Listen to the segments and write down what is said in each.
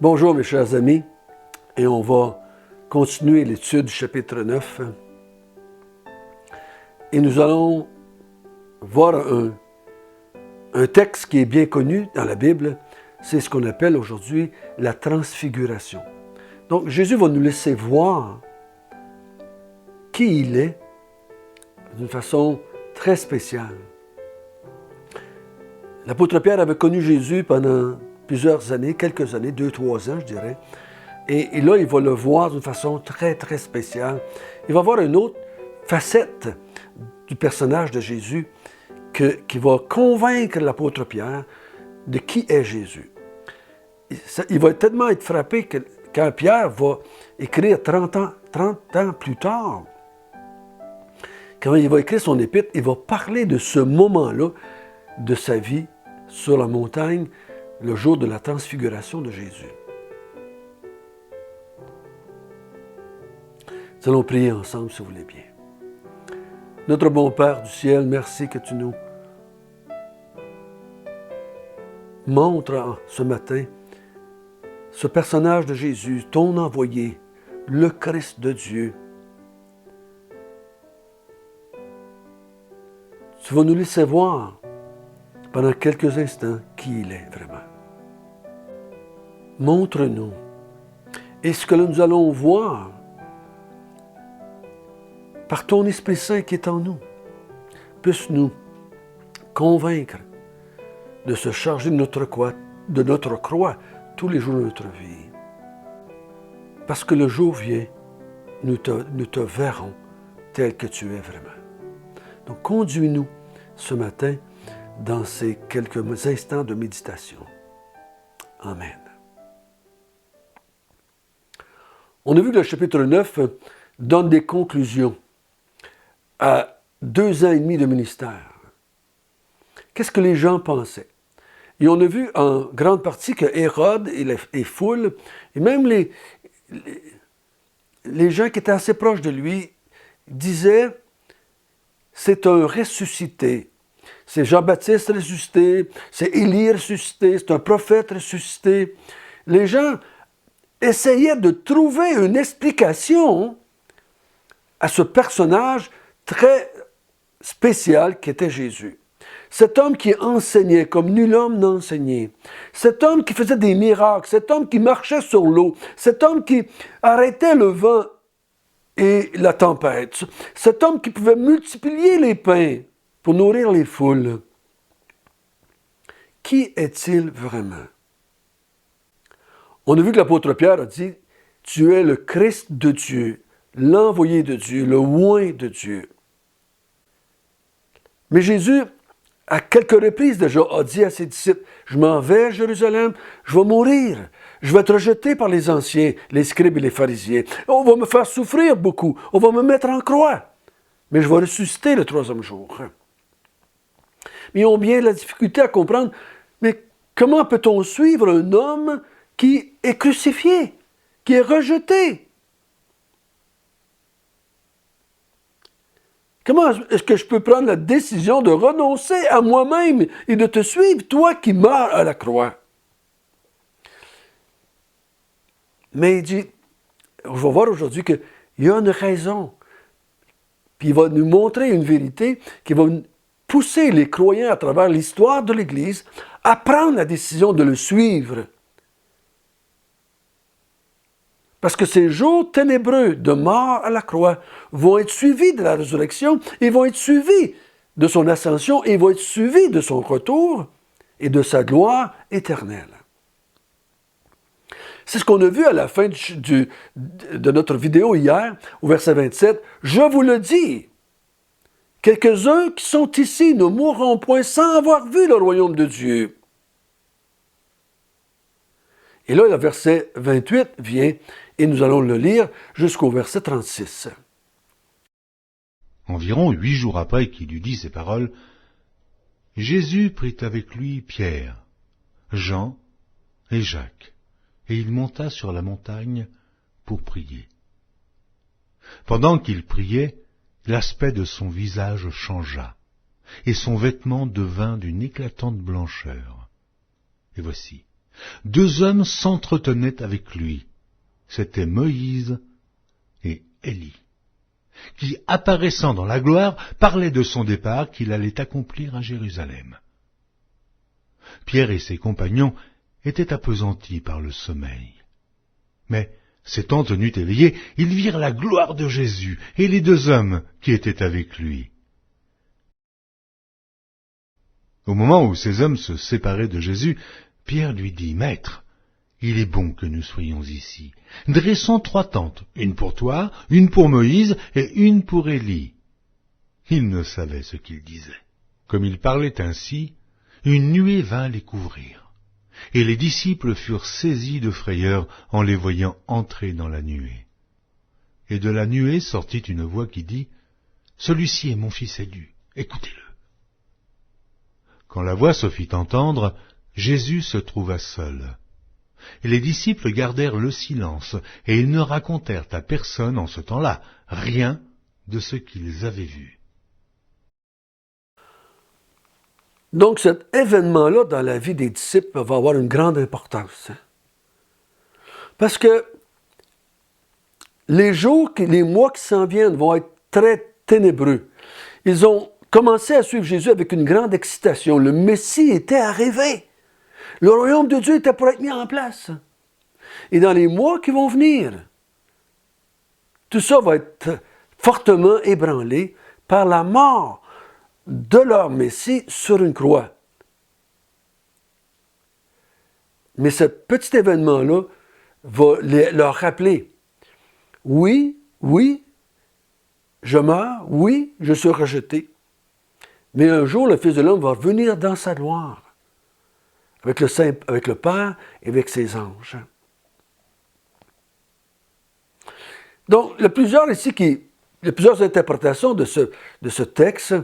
Bonjour mes chers amis, et on va continuer l'étude du chapitre 9. Et nous allons voir un texte qui est bien connu dans la Bible, c'est ce qu'on appelle aujourd'hui la transfiguration. Donc Jésus va nous laisser voir qui il est d'une façon très spéciale. L'apôtre Pierre avait connu Jésus pendant plusieurs années, quelques années, 2-3 ans, je dirais. Et là, il va le voir d'une façon très, très spéciale. Il va voir une autre facette du personnage de Jésus qui va convaincre l'apôtre Pierre de qui est Jésus. Il va tellement être frappé que quand Pierre va écrire 30 ans plus tard, quand il va écrire son épître, il va parler de ce moment-là de sa vie sur la montagne, le jour de la transfiguration de Jésus. Nous allons prier ensemble, si vous voulez bien. Notre bon Père du ciel, merci que tu nous montres ce matin ce personnage de Jésus, ton envoyé, le Christ de Dieu. Tu vas nous laisser voir pendant quelques instants qui il est vraiment. Montre-nous. Et ce que nous allons voir par ton Esprit Saint qui est en nous, puisse nous convaincre de se charger de notre croix tous les jours de notre vie. Parce que le jour vient, nous te verrons tel que tu es vraiment. Donc conduis-nous ce matin dans ces quelques instants de méditation. Amen. On a vu que le chapitre 9 donne des conclusions à 2 ans et demi de ministère. Qu'est-ce que les gens pensaient? Et on a vu en grande partie que Hérode et les foules, et même les gens qui étaient assez proches de lui, disaient « c'est un ressuscité ». C'est Jean-Baptiste ressuscité, c'est Élie ressuscité, c'est un prophète ressuscité. Les gens essayaient de trouver une explication à ce personnage très spécial qu'était Jésus. Cet homme qui enseignait comme nul homme n'a enseigné. Cet homme qui faisait des miracles, cet homme qui marchait sur l'eau, cet homme qui arrêtait le vent et la tempête, cet homme qui pouvait multiplier les pains pour nourrir les foules. Qui est-il vraiment? On a vu que l'apôtre Pierre a dit « Tu es le Christ de Dieu, l'envoyé de Dieu, le oint de Dieu. » Mais Jésus, à quelques reprises déjà, a dit à ses disciples « Je m'en vais à Jérusalem, je vais mourir, je vais être rejeté par les anciens, les scribes et les pharisiens. On va me faire souffrir beaucoup, on va me mettre en croix, mais je vais ressusciter le 3e jour. » Mais ils ont bien la difficulté à comprendre, mais comment peut-on suivre un homme qui est crucifié, qui est rejeté? Comment est-ce que je peux prendre la décision de renoncer à moi-même et de te suivre, toi qui meurs à la croix? Mais il dit, on va voir aujourd'hui qu'il y a une raison. Puis il va nous montrer une vérité qui va pousser les croyants à travers l'histoire de l'Église à prendre la décision de le suivre. Parce que ces jours ténébreux de mort à la croix vont être suivis de la résurrection, et vont être suivis de son ascension, et vont être suivis de son retour et de sa gloire éternelle. C'est ce qu'on a vu à la fin de notre vidéo hier, au verset 27. « Je vous le dis, quelques-uns qui sont ici ne mourront point sans avoir vu le royaume de Dieu. » Et là, le verset 28 vient, et nous allons le lire jusqu'au verset 36. Environ 8 jours après qu'il eut dit ces paroles, Jésus prit avec lui Pierre, Jean et Jacques, et il monta sur la montagne pour prier. Pendant qu'il priait, l'aspect de son visage changea, et son vêtement devint d'une éclatante blancheur. Et voici, 2 hommes s'entretenaient avec lui. C'étaient Moïse et Élie, qui, apparaissant dans la gloire, parlaient de son départ qu'il allait accomplir à Jérusalem. Pierre et ses compagnons étaient appesantis par le sommeil. Mais, s'étant tenus éveillés, ils virent la gloire de Jésus et les 2 hommes qui étaient avec lui. Au moment où ces hommes se séparaient de Jésus, Pierre lui dit, « Maître, il est bon que nous soyons ici. Dressons 3 tentes, une pour toi, une pour Moïse et une pour Élie. » Il ne savait ce qu'il disait. Comme il parlait ainsi, une nuée vint les couvrir, et les disciples furent saisis de frayeur en les voyant entrer dans la nuée. Et de la nuée sortit une voix qui dit, « Celui-ci est mon fils élu, écoutez-le. » Quand la voix se fit entendre, Jésus se trouva seul. Et les disciples gardèrent le silence, et ils ne racontèrent à personne en ce temps-là rien de ce qu'ils avaient vu. Donc cet événement-là dans la vie des disciples va avoir une grande importance. Parce que les jours, les mois qui s'en viennent vont être très ténébreux. Ils ont commencé à suivre Jésus avec une grande excitation. Le Messie était arrivé. Le royaume de Dieu était pour être mis en place. Et dans les mois qui vont venir, tout ça va être fortement ébranlé par la mort de leur Messie sur une croix. Mais ce petit événement-là va leur rappeler, oui, je meurs, oui, je suis rejeté, mais un jour le Fils de l'homme va revenir dans sa gloire, avec le Père et avec ses anges. Donc, il y a plusieurs interprétations de ce texte.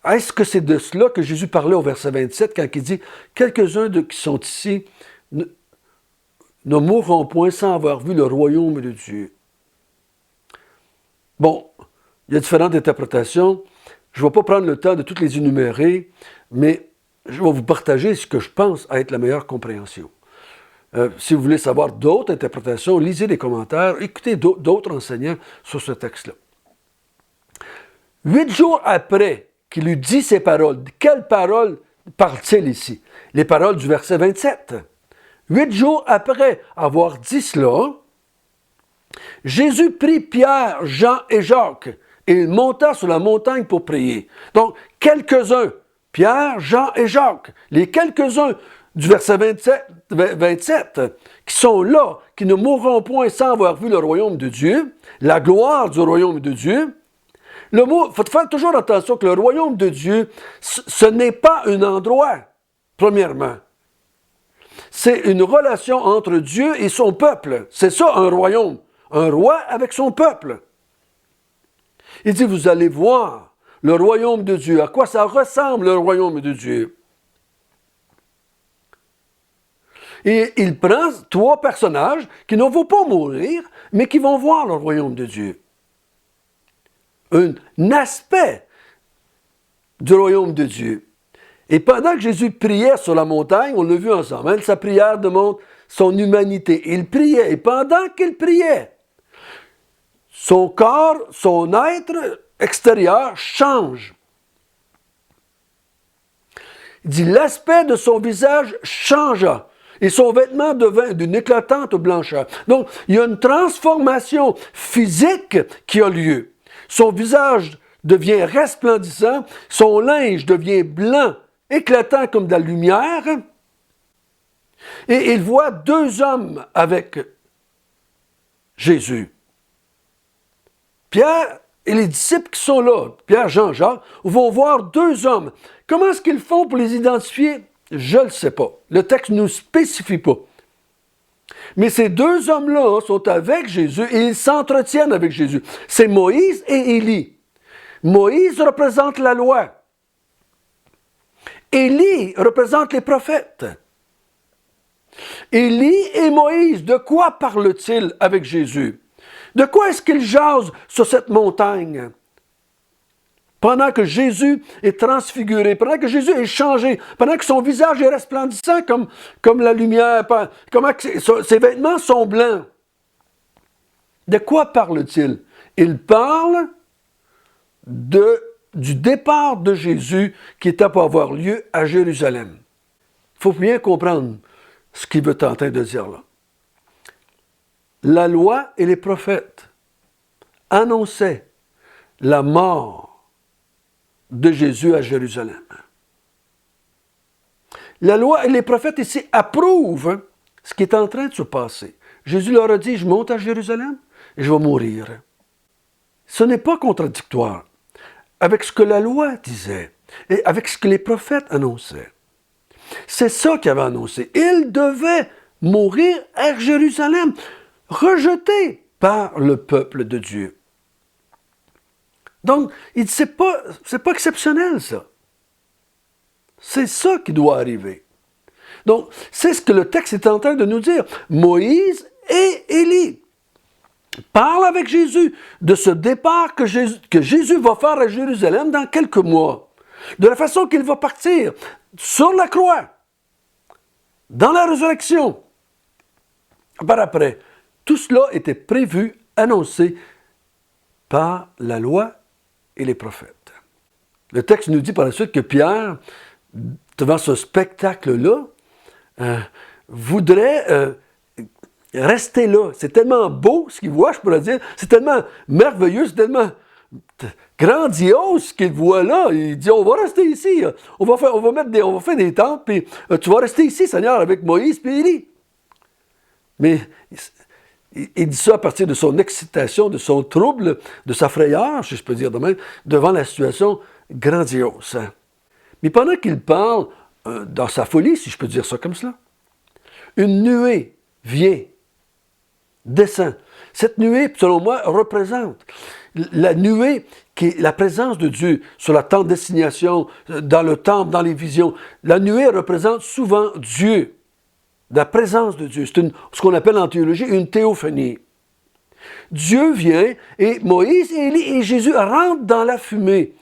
Est-ce que c'est de cela que Jésus parlait au verset 27 quand il dit « Quelques-uns qui sont ici ne mourront point sans avoir vu le royaume de Dieu. » Bon, il y a différentes interprétations. Je ne vais pas prendre le temps de toutes les énumérer, mais je vais vous partager ce que je pense être la meilleure compréhension. Si vous voulez savoir d'autres interprétations, lisez les commentaires, écoutez d'autres enseignants sur ce texte-là. 8 jours après qu'il eut dit ces paroles, de quelles paroles parle-t-il ici? Les paroles du verset 27. 8 jours après avoir dit cela, Jésus prit Pierre, Jean et Jacques, et il monta sur la montagne pour prier. Donc, quelques-uns, Pierre, Jean et Jacques, les quelques-uns du verset 27, qui sont là, qui ne mourront point sans avoir vu le royaume de Dieu, la gloire du royaume de Dieu. Le mot, il faut faire toujours attention que le royaume de Dieu, ce n'est pas un endroit, premièrement. C'est une relation entre Dieu et son peuple. C'est ça, un royaume. Un roi avec son peuple. Il dit, vous allez voir le royaume de Dieu. À quoi ça ressemble, le royaume de Dieu? Et il prend 3 personnages qui ne vont pas mourir, mais qui vont voir le royaume de Dieu. Un aspect du royaume de Dieu. Et pendant que Jésus priait sur la montagne, on l'a vu ensemble, hein, sa prière démontre son humanité. Il priait, et pendant qu'il priait, son corps, son être extérieur change. Il dit, l'aspect de son visage changea. Et son vêtement devint d'une éclatante blancheur. Donc, il y a une transformation physique qui a lieu. Son visage devient resplendissant, son linge devient blanc, éclatant comme de la lumière. Et il voit 2 hommes avec Jésus. Pierre et les disciples qui sont là, Pierre, Jean, Jacques, vont voir 2 hommes. Comment est-ce qu'ils font pour les identifier? Je ne le sais pas. Le texte ne nous spécifie pas. Mais ces 2 hommes-là sont avec Jésus et ils s'entretiennent avec Jésus. C'est Moïse et Élie. Moïse représente la loi. Élie représente les prophètes. Élie et Moïse, de quoi parlent-ils avec Jésus? De quoi est-ce qu'ils jasent sur cette montagne? pendant que Jésus est transfiguré, pendant que Jésus est changé, pendant que son visage est resplendissant comme la lumière, comment ses vêtements sont blancs. De quoi parle-t-il? Il parle du départ de Jésus qui était pour avoir lieu à Jérusalem. Il faut bien comprendre ce qu'il veut tenter de dire là. La loi et les prophètes annonçaient la mort de Jésus à Jérusalem. La loi et les prophètes ici approuvent ce qui est en train de se passer. Jésus leur a dit, je monte à Jérusalem et je vais mourir. Ce n'est pas contradictoire avec ce que la loi disait et avec ce que les prophètes annonçaient. C'est ça qu'ils avaient annoncé. Il devait mourir à Jérusalem, rejeté par le peuple de Dieu. Donc, c'est pas exceptionnel, ça. C'est ça qui doit arriver. Donc, c'est ce que le texte est en train de nous dire. Moïse et Élie parlent avec Jésus de ce départ que Jésus va faire à Jérusalem dans quelques mois. De la façon qu'il va partir sur la croix, dans la résurrection. Par après, tout cela était prévu, annoncé par la loi et les prophètes. Le texte nous dit par la suite que Pierre, devant ce spectacle-là, voudrait rester là. C'est tellement beau ce qu'il voit, je pourrais dire. C'est tellement merveilleux, c'est tellement grandiose ce qu'il voit là. Il dit, on va rester ici. On va faire des tentes, puis tu vas rester ici, Seigneur, avec Moïse puis Élie. Mais il dit ça à partir de son excitation, de son trouble, de sa frayeur, si je peux dire de même, devant la situation grandiose. Mais pendant qu'il parle, dans sa folie, si je peux dire ça comme cela, une nuée vient, descend. Cette nuée, selon moi, représente la nuée qui est la présence de Dieu sur la tente d'assignation, dans le temple, dans les visions. La nuée représente souvent Dieu, la présence de Dieu. C'est ce qu'on appelle en théologie une théophanie. Dieu vient et Moïse et Élie et Jésus rentrent dans la fumée,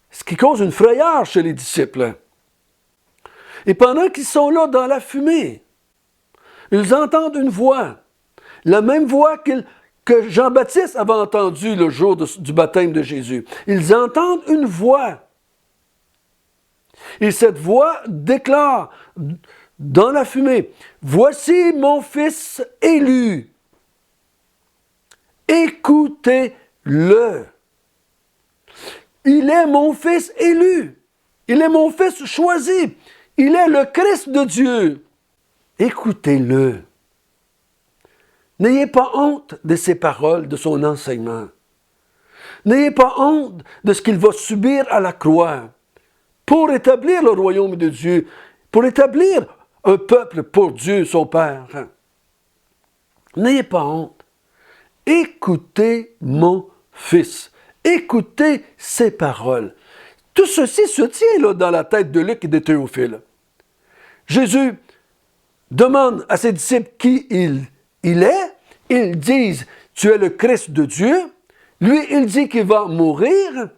ce qui cause une frayeur chez les disciples. Et pendant qu'ils sont là dans la fumée, ils entendent une voix, la même voix que Jean-Baptiste avait entendue le jour du baptême de Jésus. Ils entendent une voix. Et cette voix déclare dans la fumée, « Voici mon fils élu. Écoutez-le. Il est mon fils élu. Il est mon fils choisi. Il est le Christ de Dieu. Écoutez-le. » N'ayez pas honte de ses paroles, de son enseignement. N'ayez pas honte de ce qu'il va subir à la croix pour établir le royaume de Dieu, pour établir un peuple pour Dieu, son Père. N'ayez pas honte. Écoutez mon fils. Écoutez ses paroles. Tout ceci se tient là dans la tête de Luc et de Théophile. Jésus demande à ses disciples qui il est. Ils disent, tu es le Christ de Dieu. Lui, il dit qu'il va mourir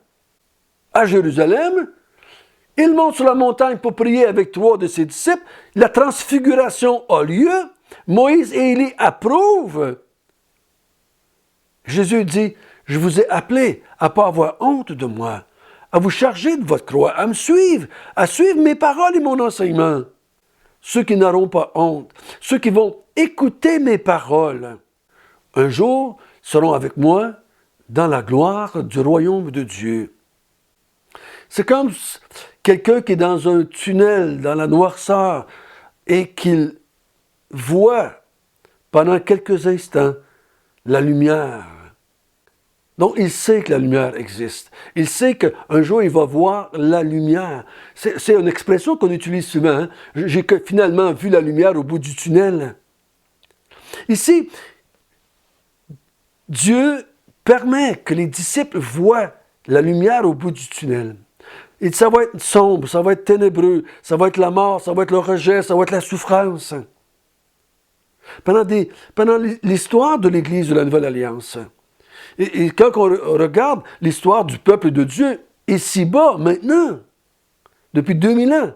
à Jérusalem. Il monte sur la montagne pour prier avec 3 de ses disciples. La transfiguration a lieu. Moïse et Élie approuvent. Jésus dit, je vous ai appelé à ne pas avoir honte de moi, à vous charger de votre croix, à me suivre, à suivre mes paroles et mon enseignement. Ceux qui n'auront pas honte, ceux qui vont écouter mes paroles, un jour seront avec moi dans la gloire du royaume de Dieu. C'est comme quelqu'un qui est dans un tunnel, dans la noirceur, et qu'il voit pendant quelques instants la lumière. Donc, il sait que la lumière existe. Il sait qu'un jour, il va voir la lumière. C'est une expression qu'on utilise souvent. Hein? J'ai finalement vu la lumière au bout du tunnel. Ici, Dieu permet que les disciples voient la lumière au bout du tunnel. Et ça va être sombre, ça va être ténébreux, ça va être la mort, ça va être le rejet, ça va être la souffrance. Pendant l'histoire de l'Église de la Nouvelle Alliance, et quand on regarde l'histoire du peuple de Dieu, ici-bas, maintenant, depuis 2000 ans.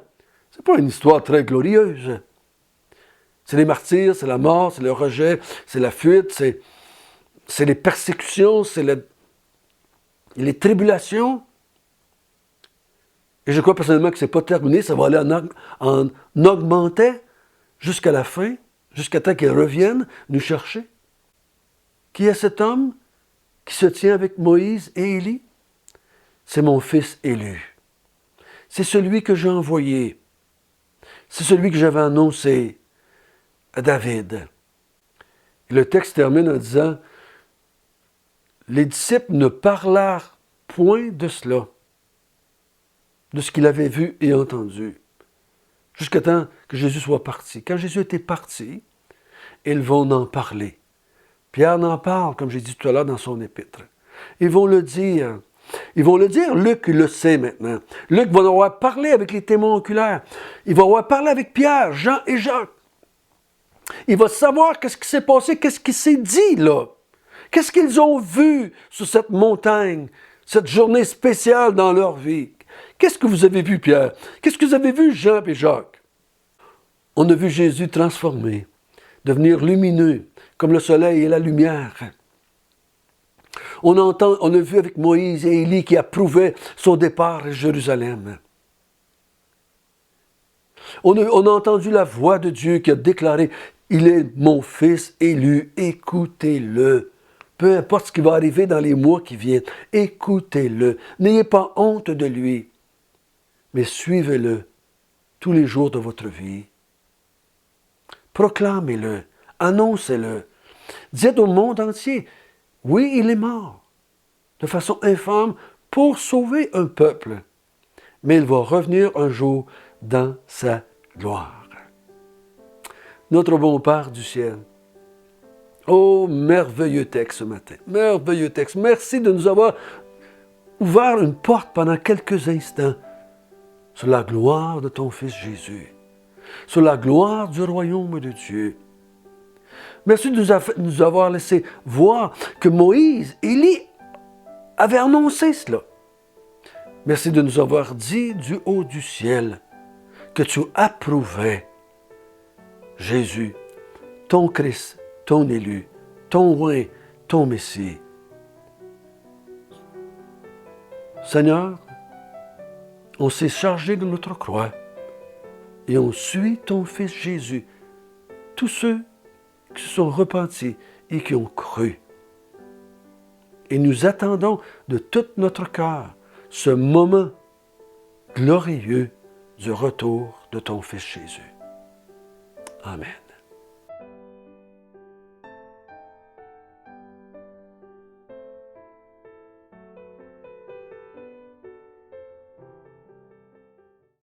C'est pas une histoire très glorieuse. C'est les martyrs, c'est la mort, c'est le rejet, c'est la fuite, c'est les persécutions, c'est les tribulations. Et je crois personnellement que ce n'est pas terminé, ça va aller en augmentant jusqu'à la fin, jusqu'à temps qu'il revienne nous chercher. Qui est cet homme qui se tient avec Moïse et Élie? C'est mon fils élu. C'est celui que j'ai envoyé. C'est celui que j'avais annoncé à David. Et le texte termine en disant, les disciples ne parlèrent point de cela, de ce qu'il avait vu et entendu, jusqu'à temps que Jésus soit parti. Quand Jésus était parti, ils vont en parler. Pierre en parle, comme j'ai dit tout à l'heure, dans son épître. Ils vont le dire. Ils vont le dire, Luc le sait maintenant. Luc va avoir parlé avec les témoins oculaires. Il va avoir parlé avec Pierre, Jean et Jacques. Il va savoir qu'est-ce qui s'est passé, qu'est-ce qui s'est dit là. Qu'est-ce qu'ils ont vu sur cette montagne, cette journée spéciale dans leur vie. Qu'est-ce que vous avez vu, Pierre? Qu'est-ce que vous avez vu, Jean et Jacques? On a vu Jésus transformé, devenir lumineux, comme le soleil et la lumière. On a vu avec Moïse et Élie qui approuvaient son départ à Jérusalem. On a entendu la voix de Dieu qui a déclaré « Il est mon fils élu, écoutez-le ». Peu importe ce qui va arriver dans les mois qui viennent, écoutez-le. N'ayez pas honte de lui, mais suivez-le tous les jours de votre vie. Proclamez-le, annoncez-le. Dites au monde entier, oui, il est mort, de façon infâme, pour sauver un peuple. Mais il va revenir un jour dans sa gloire. Notre bon Père du ciel, oh, merveilleux texte ce matin, merveilleux texte. Merci de nous avoir ouvert une porte pendant quelques instants sur la gloire de ton Fils Jésus, sur la gloire du royaume de Dieu. Merci de nous avoir laissé voir que Moïse, Élie, avaient annoncé cela. Merci de nous avoir dit du haut du ciel que tu approuvais Jésus, ton Christ, ton élu, ton roi, ton Messie. Seigneur, on s'est chargé de notre croix et on suit ton Fils Jésus, tous ceux qui se sont repentis et qui ont cru. Et nous attendons de tout notre cœur ce moment glorieux du retour de ton Fils Jésus. Amen.